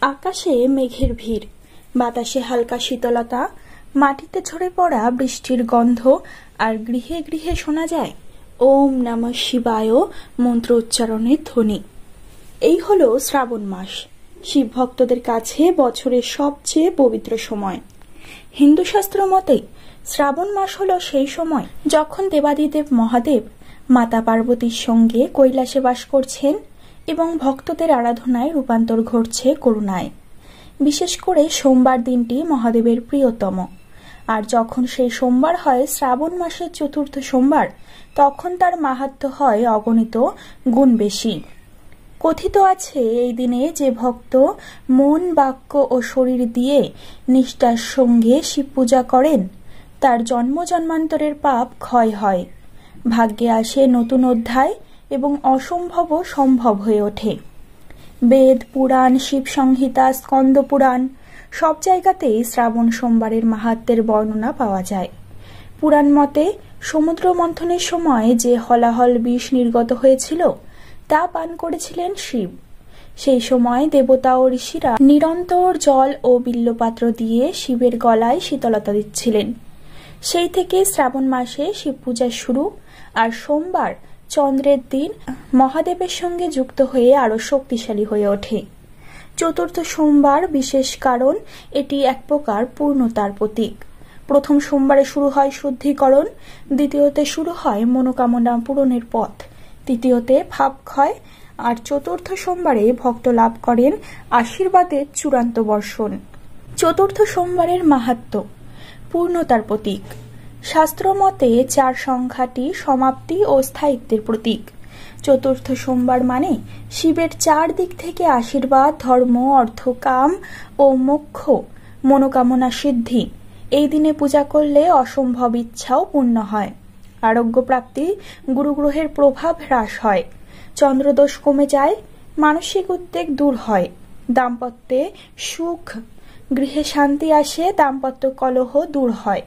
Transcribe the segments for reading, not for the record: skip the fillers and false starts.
আকাশে মেঘের ভিড়, বাতাসে হালকা শীতলতা, মাটিতে ঝরে পড়া বৃষ্টির গন্ধ, আর গৃহে গৃহে শোনা যায় ওম নমঃ শিবায় মন্ত্র উচ্চারণের ধ্বনি। এই হলো শ্রাবণ মাস, শিব ভক্তদের কাছে বছরের সবচেয়ে পবিত্র সময়। হিন্দু শাস্ত্র মতে শ্রাবণ মাস হলো সেই সময় যখন দেবাদিদেব মহাদেব মাতা পার্বতীর সঙ্গে কৈলাসে বাস করছেন এবং ভক্তদের আরাধনায় রূপান্তর ঘটছে করুণায়। বিশেষ করে সোমবার দিনটি মহাদেবের প্রিয়তম, আর যখন সেই সোমবার হয় শ্রাবণ মাসের চতুর্থ সোমবার, তখন তার মাহাত্ম্য হয় অগণিত গুণ বেশি। কথিত আছে এই দিনে যে ভক্ত মন, বাক্য ও শরীর দিয়ে নিষ্ঠার সঙ্গে শিব পূজা করেন, তার জন্ম জন্মান্তরের পাপ ক্ষয় হয়, ভাগ্যে আসে নতুন অধ্যায় এবং অসম্ভব সম্ভব হয়ে ওঠে। বেদ, পুরাণ, শিব সংহিতা, স্কন্দ পুরাণ সব জায়গাতেই শ্রাবণ সোমবারের মাহাত্ম্যের বর্ণনা পাওয়া যায়। পুরাণ মতে সমুদ্র মন্থনের সময় যে হলাহল বিষ নির্গত হয়েছিল তা পান করেছিলেন শিব। সেই সময় দেবতা ও ঋষিরা নিরন্তর জল ও বিল্লপাত্র দিয়ে শিবের গলায় শীতলতা দিচ্ছিলেন। সেই থেকে শ্রাবণ মাসে শিব পূজা শুরু, আর সোমবার চন্দ্রের দিন মহাদেবের সঙ্গে যুক্ত হয়ে আরো শক্তিশালী হয়ে ওঠে। চতুর্থ সোমবার বিশেষ কারণ এটি এক প্রকার পূর্ণতার প্রতীক। প্রথম সোমবারে শুরু হয় শুদ্ধিকরণ, দ্বিতীয়তে শুরু হয় মনোকামনা পূরণের পথ, তৃতীয়তে ভাব ক্ষয়, আর চতুর্থ সোমবারে ভক্ত লাভ করেন আশীর্বাদের চূড়ান্ত বর্ষণ। চতুর্থ সোমবারের মাহাত্ম্য পূর্ণতার প্রতীক। শাস্ত্র মতে 4 সংখ্যাটি সমাপ্তি ও স্থায়িত্বের প্রতীক। চতুর্থ সোমবার মানে শিবের 4 দিক থেকে আশীর্বাদ, ধর্ম, অর্থ, কাম ও মোক্ষ, মনোকামনা সিদ্ধি। এই দিনে পূজা করলে অসম্ভব ইচ্ছাও পূর্ণ হয়, আরোগ্য প্রাপ্তি, গুরুগ্রহের প্রভাব হ্রাস হয়, চন্দ্রদোষ কমে যায়, মানসিক উদ্বেগ দূর হয়, দাম্পত্যে সুখ, গৃহে শান্তি আসে, দাম্পত্য কলহ দূর হয়,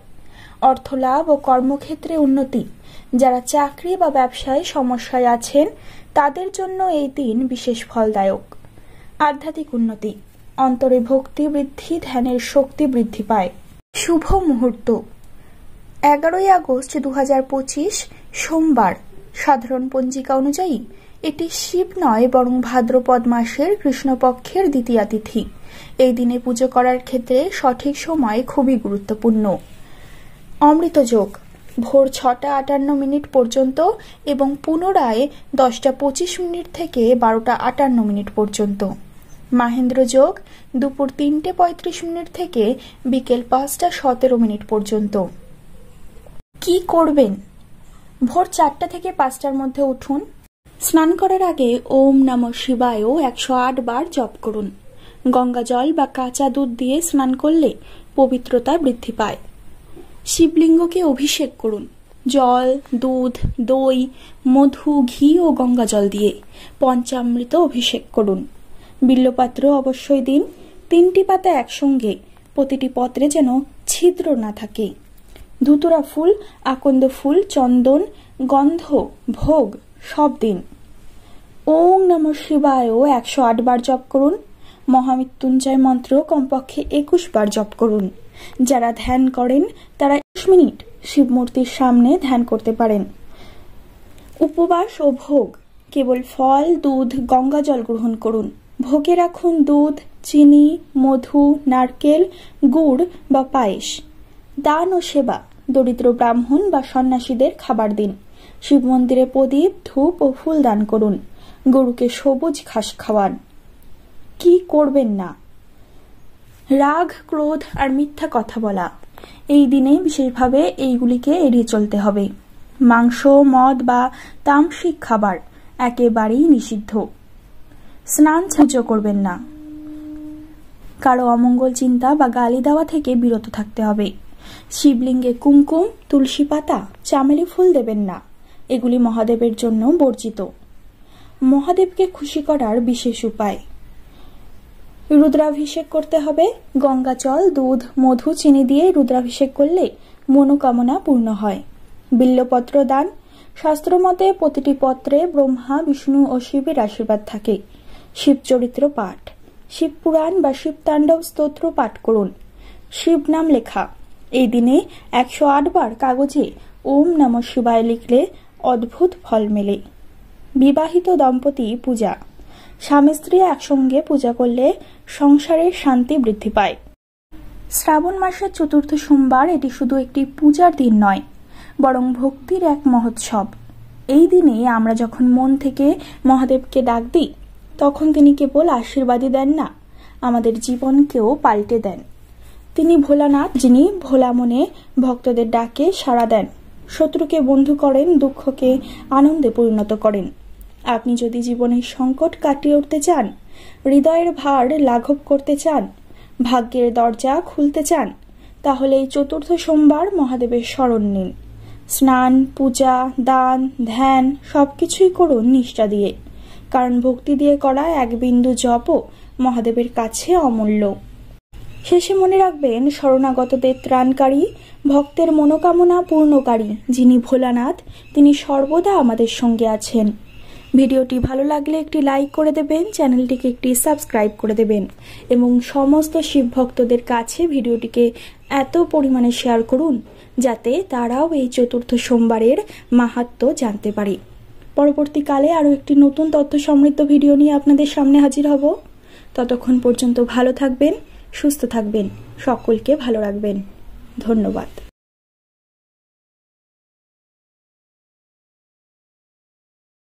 অর্থলাভ ও কর্মক্ষেত্রে উন্নতি। যারা চাকরি বা ব্যবসায় সমস্যায় আছেন তাদের জন্য এই দিন বিশেষ ফলদায়ক। আধ্যাত্মিক উন্নতি, অন্তরে ভক্তি বৃদ্ধি, ধ্যানের শক্তি বৃদ্ধি পায়। শুভ মুহূর্ত 11ই আগস্ট 2025 সোমবার। সাধারণ পঞ্জিকা অনুযায়ী এটি শিব নয় বরং ভাদ্রপদ মাসের কৃষ্ণপক্ষের দ্বিতীয়া তিথি। এই দিনে পুজো করার ক্ষেত্রে সঠিক সময় খুবই গুরুত্বপূর্ণ। অমৃত যোগ ভোর 6টা 58 মিনিট পর্যন্ত এবং পুনরায় 10টা 25 মিনিট থেকে 12টা 58 মিনিট পর্যন্ত। মাহেন্দ্র যোগ দুপুর 3টে 35 মিনিট থেকে বিকেল 5টা 17 মিনিট পর্যন্ত। কি করবেন? ভোর 4টা থেকে 5টার মধ্যে উঠুন। স্নান করার আগে ওম নমঃ শিবায় 108 বার জপ করুন। গঙ্গা জল বা কাঁচা দুধ দিয়ে স্নান করলে পবিত্রতা বৃদ্ধি পায়। শিবলিঙ্গকে অভিষেক করুন। জল, দুধ, দই, মধু, ঘি ও গঙ্গা জল দিয়ে পঞ্চামৃত অভিষেক করুন। বিল্লপাত্র অবশ্যই দিন, 3টি পাতা একসঙ্গে, প্রতিটি পত্রে যেন ছিদ্র না থাকে। ধুতুরা ফুল, আকন্দ ফুল, চন্দন, গন্ধ, ভোগ সব দিন। ওম নমঃ শিবায় 108 বার জপ করুন। মহামৃত্যুঞ্জয় মন্ত্র কমপক্ষে 21 বার জপ করুন। যারা ধ্যান করেন তারা 20 মিনিট শিবমূর্তির সামনে ধ্যান করতে পারেন। উপবাস ও ভোগ, কেবল ফল, দুধ, গঙ্গা জল গ্রহণ করুন। ভোগে রাখুন দুধ, চিনি, মধু, নারকেল, গুড় বা পায়েস। দান ও সেবা, দরিদ্র ব্রাহ্মণ বা সন্ন্যাসীদের খাবার দিন। শিব মন্দিরে প্রদীপ, ধূপ ও ফুল দান করুন। গরুকে সবুজ ঘাস খাওয়ান। কি করবেন না? রাগ, ক্রোধ আর মিথ্যা কথা বলা। এই দিনে বিশেষভাবে এইগুলিকে এড়িয়ে চলতে হবে। মাংস, মদ বা তামসিক খাবার একেবারেই নিষিদ্ধ। স্নান পুজো করবেন না। কারো অমঙ্গল চিন্তা বা গালি দেওয়া থেকে বিরত থাকতে হবে। শিবলিঙ্গে কুমকুম, তুলসী পাতা, চামেলি ফুল দেবেন না। এগুলি মহাদেবের জন্য বর্জিত। মহাদেবকে খুশি করার বিশেষ উপায়, রুদ্রাভিষেক করতে হবে। গঙ্গা জল, দুধ, মধু, চিনি দিয়ে রুদ্রাভিষেক করলে মনোকামনা পূর্ণ হয়। বিল্লপত্র দান। শাস্ত্রমতে প্রতিটি পত্রে ব্রহ্মা, বিষ্ণু ও শিবের আশীর্বাদ থাকে। শিবচরিত্র পাঠ। শিবপুরাণ বা শিবতাণ্ডব স্তোত্র পাঠ করুন। শিব নাম লেখা এই দিনে 108 বার কাগজে ওম নমঃ শিবায় লিখলে অদ্ভুত ফল মেলে। বিবাহিত দম্পতি পূজা, স্বামী স্ত্রী একসঙ্গে পূজা করলে সংসারের শান্তি বৃদ্ধি পায়। শ্রাবণ মাসের চতুর্থ সোমবার এটি শুধু একটি পূজার দিন নয়, বরং ভক্তির এক মহোৎসব। এই দিনে আমরা যখন মন থেকে মহাদেবকে ডাক দিই, তখন তিনি কেবল আশীর্বাদই দেন না, আমাদের জীবনকেও পাল্টে দেন। তিনি ভোলানাথ, যিনি ভোলা মনে ভক্তদের ডাকে সাড়া দেন, শত্রুকে বন্ধু করেন, দুঃখকে আনন্দে পরিণত করেন। আপনি যদি জীবনের সংকট কাটিয়ে উঠতে চান, হৃদয়ের ভার লাঘব করতে চান, ভাগ্যের দরজা খুলতে চান, তাহলে এই চতুর্থ সোমবার মহাদেবের শরণ নিন। স্নান, পূজা, দান, ধ্যান সবকিছুই করুন নিষ্ঠা দিয়ে, কারণ ভক্তি দিয়ে করা এক বিন্দু জপও মহাদেবের কাছে অমূল্য। শেষে মনে রাখবেন, শরণাগতদের ত্রাণকারী, ভক্তের মনোকামনা পূর্ণকারী যিনি ভোলানাথ, তিনি সর্বদা আমাদের সঙ্গে আছেন। ভিডিওটি ভালো লাগলে একটি লাইক করে দেবেন, চ্যানেলটিকে একটি সাবস্ক্রাইব করে দেবেন এবং সমস্ত শিব ভক্তদের কাছে ভিডিওটিকে এত পরিমাণে শেয়ার করুন যাতে তারাও এই চতুর্থ সোমবারের মাহাত্ম্য জানতে পারে। পরবর্তীকালে আরও একটি নতুন তথ্য সমৃদ্ধ ভিডিও নিয়ে আপনাদের সামনে হাজির হব। ততক্ষণ পর্যন্ত ভালো থাকবেন, সুস্থ থাকবেন, সকলকে ভালো রাখবেন। ধন্যবাদ।